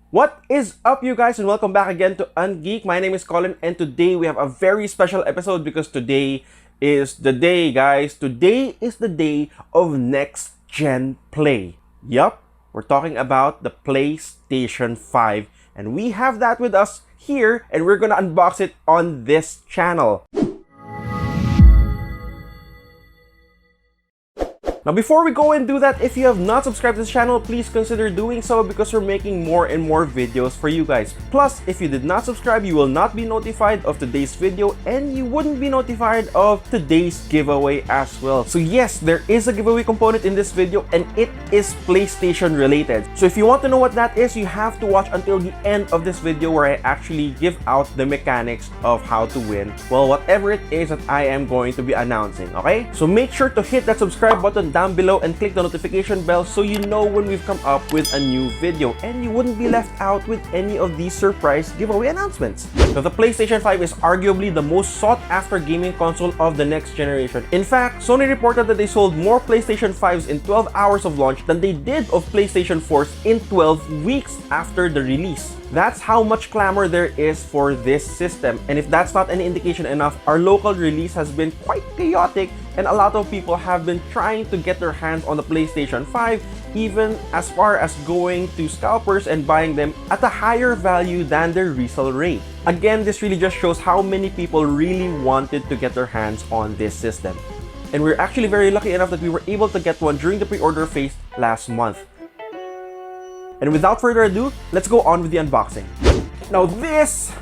What is up, you guys, and welcome back again to Ungeek. My name is Colin, and today we have a very special episode because today is the day, guys. Today is the day of next gen play. Yup, we're talking about the PlayStation 5, and we have that with us here, and we're gonna unbox it on this channel. Now, before we go and do that, if you have not subscribed to this channel, please consider doing so because we're making more and more videos for you guys. Plus, if you did not subscribe, you will not be notified of today's video and you wouldn't be notified of today's giveaway as well. So yes, there is a giveaway component in this video and it is PlayStation related. So if you want to know what that is, you have to watch until the end of this video where I actually give out the mechanics of how to win, well, whatever it is that I am going to be announcing, okay? So make sure to hit that subscribe button down below and click the notification bell so you know when we've come up with a new video and you wouldn't be left out with any of these surprise giveaway announcements. So the PlayStation 5 is arguably the most sought after gaming console of the next generation. In fact, Sony reported that they sold more PlayStation 5s in 12 hours of launch than they did of PlayStation 4s in 12 weeks after the release. That's how much clamor there is for this system. And if that's not any indication enough, our local release has been quite chaotic and a lot of people have been trying to get their hands on the PlayStation 5, even as far as going to scalpers and buying them at a higher value than their resale rate. Again, this really just shows how many people really wanted to get their hands on this system. And we're actually very lucky enough that we were able to get one during the pre-order phase last month. And without further ado, let's go on with the unboxing. Now this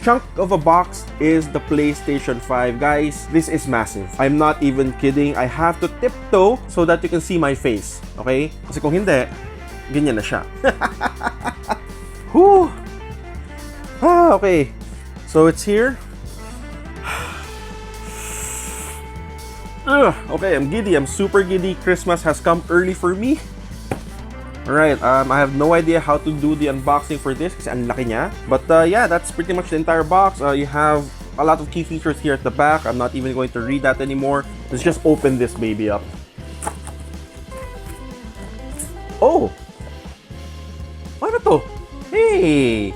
chunk of a box is the PlayStation 5. Guys, this is massive. I'm not even kidding. I have to tiptoe so that you can see my face. Okay? Kasi kung hindi, ganyan na siya. Whew. Okay. So it's here. Okay, I'm giddy. I'm super giddy. Christmas has come early for me. Alright, I have no idea how to do the unboxing for this kasi ang laki niya. But yeah, that's pretty much the entire box. You have a lot of key features here at the back. I'm not even going to read that anymore. Let's just open this baby up. Oh! Ano to? Hey!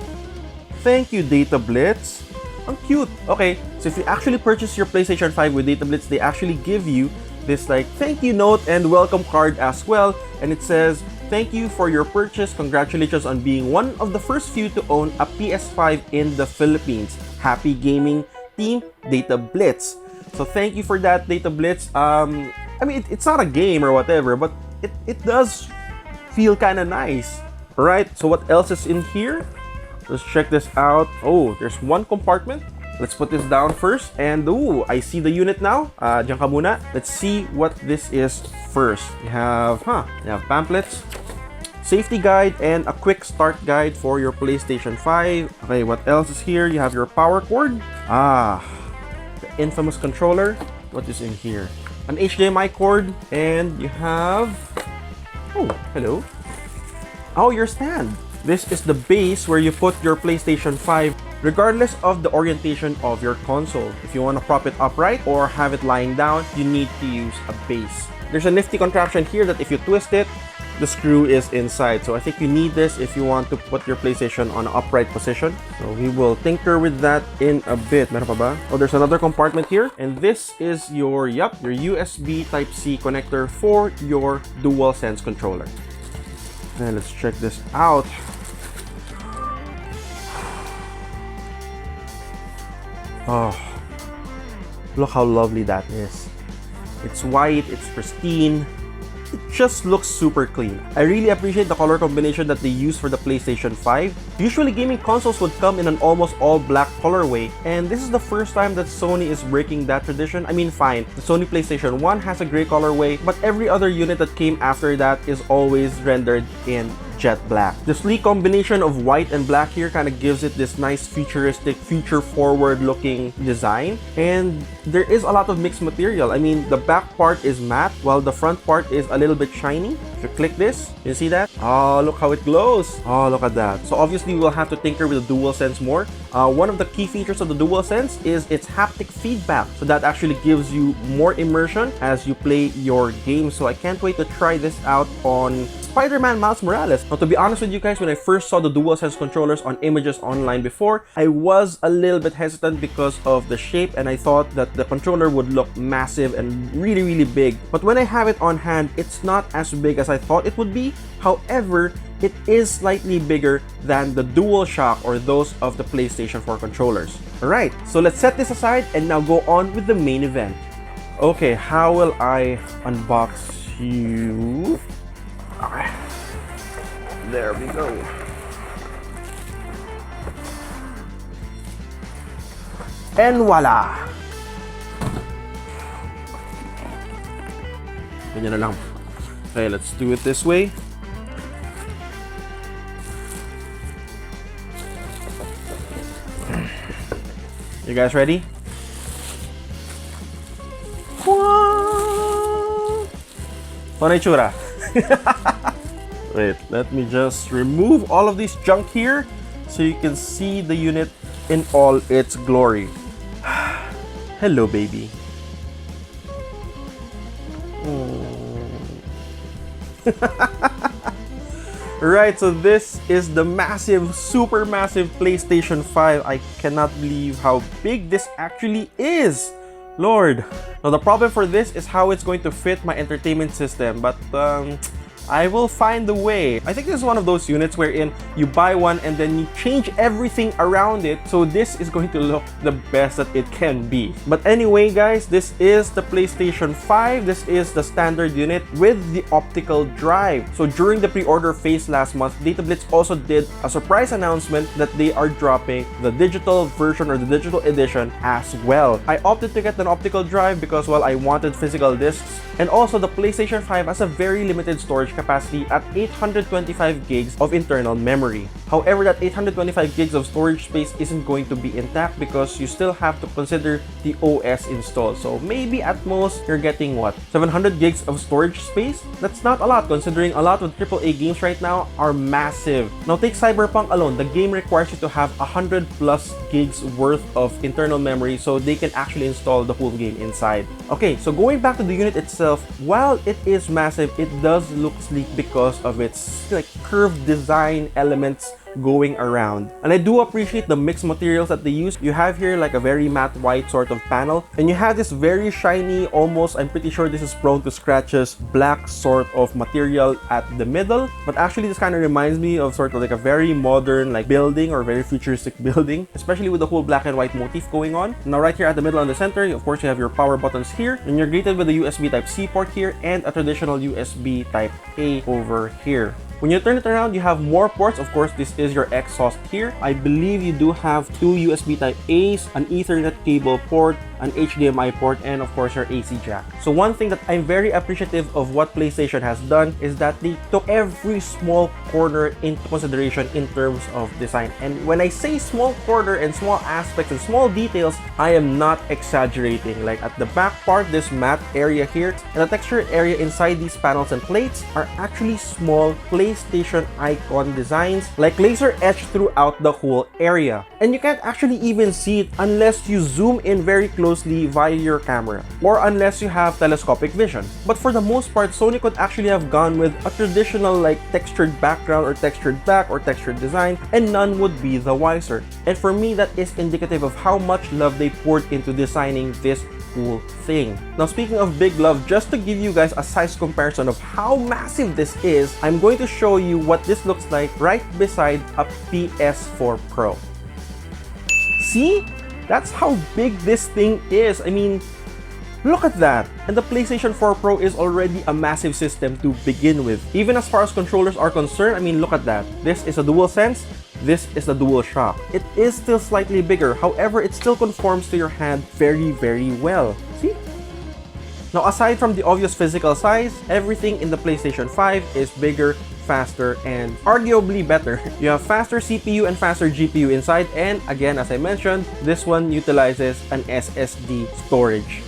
Thank you, Data Blitz. Ang cute. Okay, so if you actually purchase your PlayStation 5 with Data Blitz, they actually give you this like thank you note and welcome card as well. And it says, thank you for your purchase. Congratulations on being one of the first few to own a PS5 in the Philippines. Happy gaming, Team Data Blitz. So thank you for that, Data Blitz. I mean, it's not a game or whatever, but it does feel kind of nice. Alright, so what else is in here? Let's check this out. Oh, there's one compartment. Let's put this down first. And ooh, I see the unit now. Diyan ka muna. Let's see what this is first. You have pamphlets, safety guide, and a quick start guide for your PlayStation 5. Okay, what else is here? You have your power cord. The infamous controller. What is in here? An HDMI cord, and you have... Oh, hello. Oh, your stand. This is the base where you put your PlayStation 5 regardless of the orientation of your console. If you want to prop it upright or have it lying down, you need to use a base. There's a nifty contraption here that if you twist it, the screw is inside. So I think you need this if you want to put your PlayStation on an upright position. So we will tinker with that in a bit. Meron pa ba? Oh, there's another compartment here. And this is your USB Type-C connector for your DualSense controller. And let's check this out. Oh, look how lovely that is. It's white, it's pristine. It just looks super clean. I really appreciate the color combination that they use for the PlayStation 5. Usually gaming consoles would come in an almost all black colorway, and this is the first time that Sony is breaking that tradition. I mean, fine, the Sony PlayStation 1 has a gray colorway, but every other unit that came after that is always rendered in jet black. The sleek combination of white and black here kind of gives it this nice futuristic, future-forward looking design. And there is a lot of mixed material. I mean, the back part is matte, while the front part is a little bit shiny. If you click this, you see that? Oh, look how it glows. Oh, look at that. So obviously, we'll have to tinker with the DualSense more. One of the key features of the DualSense is its haptic feedback. So that actually gives you more immersion as you play your game. So I can't wait to try this out on Spider-Man Miles Morales. Now, to be honest with you guys, when I first saw the DualSense controllers on images online before, I was a little bit hesitant because of the shape, and I thought that the controller would look massive and really, really big. But when I have it on hand, it's not as big as I thought it would be. However, it is slightly bigger than the DualShock or those of the PlayStation 4 controllers. Alright, so let's set this aside and now go on with the main event. Okay, how will I unbox you? Okay. There we go. And voila! Ganyan na lang. Okay, let's do it this way. You guys ready? Paano itsura? Wait, let me just remove all of this junk here so you can see the unit in all its glory. Hello, baby. Right, so this is the massive, super massive PlayStation 5. I cannot believe how big this actually is. Lord. Now, the problem for this is how it's going to fit my entertainment system, but I will find the way. I think this is one of those units wherein you buy one and then you change everything around it, so this is going to look the best that it can be. But anyway, guys, this is the PlayStation 5. This is the standard unit with the optical drive. So during the pre-order phase last month, Data Blitz also did a surprise announcement that they are dropping the digital version or the digital edition as well. I opted to get an optical drive because, well, I wanted physical discs, and also the PlayStation 5 has a very limited storage capacity at 825 gigs of internal memory. However, that 825 gigs of storage space isn't going to be intact because you still have to consider the OS install. So maybe at most you're getting what? 700 gigs of storage space? That's not a lot considering a lot of AAA games right now are massive. Now take Cyberpunk alone, the game requires you to have 100 plus gigs worth of internal memory so they can actually install the whole game inside. Okay, so going back to the unit itself, while it is massive, it does look sleek because of its like curved design elements going around. And I do appreciate the mixed materials that they use. You have here like a very matte white sort of panel, and you have this very shiny, almost, I'm pretty sure this is prone to scratches, black sort of material at the middle. But actually this kind of reminds me of sort of like a very modern like building or very futuristic building, especially with the whole black and white motif going on. Now right here at the middle and the center, of course you have your power buttons here, and you're greeted with a USB Type-C port here and a traditional USB Type-A over here. When you turn it around, you have more ports. Of course, this is your exhaust here. I believe you do have two USB Type-A's, an Ethernet cable port, an HDMI port, and of course your AC jack. So one thing that I'm very appreciative of what PlayStation has done is that they took every small corner into consideration in terms of design. And when I say small corner and small aspects and small details, I am not exaggerating. Like at the back part, this matte area here and the textured area inside these panels and plates are actually small PlayStation icon designs, like laser etched throughout the whole area. And you can't actually even see it unless you zoom in very closely via your camera, or unless you have telescopic vision. But for the most part, Sony could actually have gone with a traditional like textured background or textured back or textured design, and none would be the wiser. And for me, that is indicative of how much love they poured into designing this cool thing. Now speaking of big love, just to give you guys a size comparison of how massive this is, I'm going to show you what this looks like right beside a PS4 Pro. See? That's how big this thing is. I mean, look at that. And the PlayStation 4 Pro is already a massive system to begin with. Even as far as controllers are concerned, I mean, look at that. This is a DualSense. This is the DualShock. It is still slightly bigger. However, it still conforms to your hand very, very well. See? Now, aside from the obvious physical size, everything in the PlayStation 5 is bigger, faster, and arguably better. You have faster CPU and faster GPU inside, and again, as I mentioned, this one utilizes an SSD storage.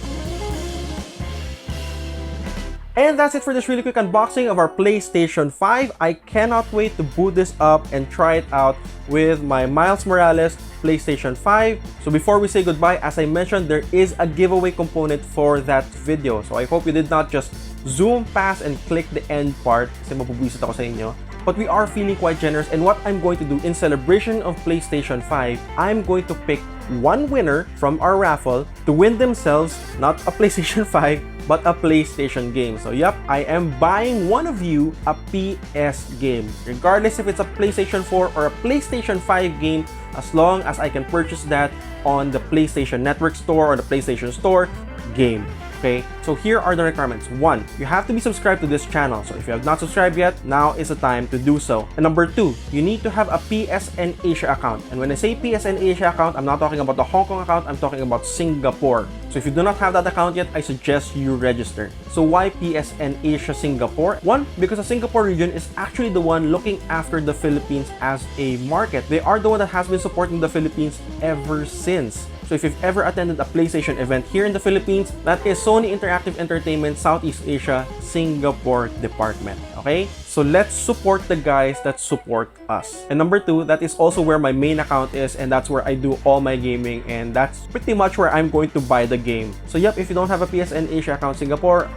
And that's it for this really quick unboxing of our PlayStation 5. I cannot wait to boot this up and try it out with my Miles Morales PlayStation 5. So before we say goodbye, as I mentioned, there is a giveaway component for that video. So I hope you did not just zoom past and click the end part kasi mabubwisit ako sa inyo. But we are feeling quite generous, and what I'm going to do in celebration of PlayStation 5, I'm going to pick one winner from our raffle to win themselves not a PlayStation 5 but a PlayStation game. So yep, I am buying one of you a PS game, regardless if it's a PlayStation 4 or a PlayStation 5 game, as long as I can purchase that on the PlayStation Network Store or the PlayStation Store game. Okay, so here are the requirements. 1, you have to be subscribed to this channel. So if you have not subscribed yet, now is the time to do so. And number 2, you need to have a PSN Asia account. And when I say PSN Asia account, I'm not talking about the Hong Kong account, I'm talking about Singapore. So if you do not have that account yet, I suggest you register. So why PSN Asia Singapore? 1, because the Singapore region is actually the one looking after the Philippines as a market. They are the one that has been supporting the Philippines ever since. So if you've ever attended a PlayStation event here in the Philippines, that is Sony Interactive Entertainment Southeast Asia Singapore Department. Okay? So let's support the guys that support us. And number 2, that is also where my main account is, and that's where I do all my gaming, and that's pretty much where I'm going to buy the game. So yep, if you don't have a PSN Asia account Singapore,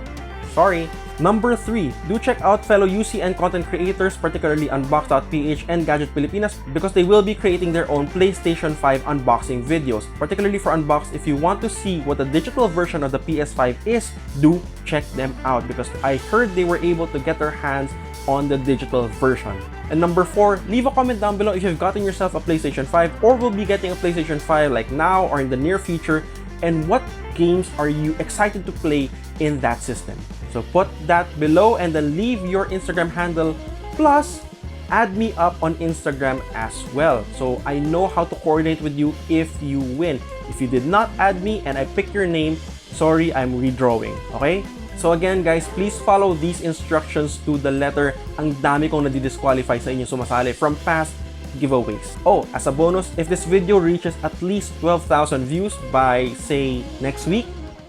sorry. Number 3, do check out fellow UCN content creators, particularly Unbox.ph and Gadget Pilipinas, because they will be creating their own PlayStation 5 unboxing videos. Particularly for Unbox, if you want to see what the digital version of the PS5 is, do check them out, because I heard they were able to get their hands on the digital version. And number 4, leave a comment down below if you've gotten yourself a PlayStation 5 or will be getting a PlayStation 5 like now or in the near future, and what games are you excited to play in that system. So put that below and then leave your Instagram handle, plus add me up on Instagram as well, so I know how to coordinate with you if you win. If you did not add me and I pick your name, sorry, I'm redrawing. Okay? So again guys, please follow these instructions to the letter. Ang dami kong nadidisqualify sa inyo sumasali from past giveaways. Oh, as a bonus, if this video reaches at least 12,000 views by, say, next week,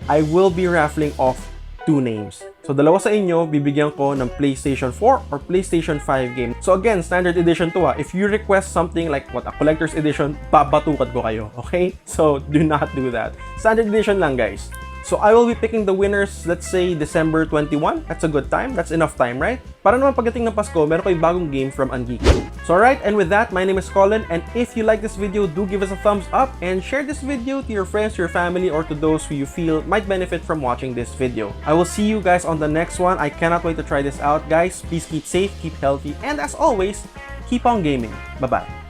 I will be raffling off 2 names. So dalawa sa inyo, bibigyan ko ng PlayStation 4 or PlayStation 5 game. So again, standard edition to ha. If you request something like what a collector's edition, babatukan ko kayo. Okay? So do not do that. Standard edition lang guys. So I will be picking the winners, let's say December 21. That's a good time. That's enough time, right? Para naman pagdating ng Pasko, meron kayong bagong game from Ungeek. So alright, and with that, my name is Colin, and if you like this video, do give us a thumbs up and share this video to your friends, your family, or to those who you feel might benefit from watching this video. I will see you guys on the next one. I cannot wait to try this out, guys. Please keep safe, keep healthy, and as always, keep on gaming. Bye-bye.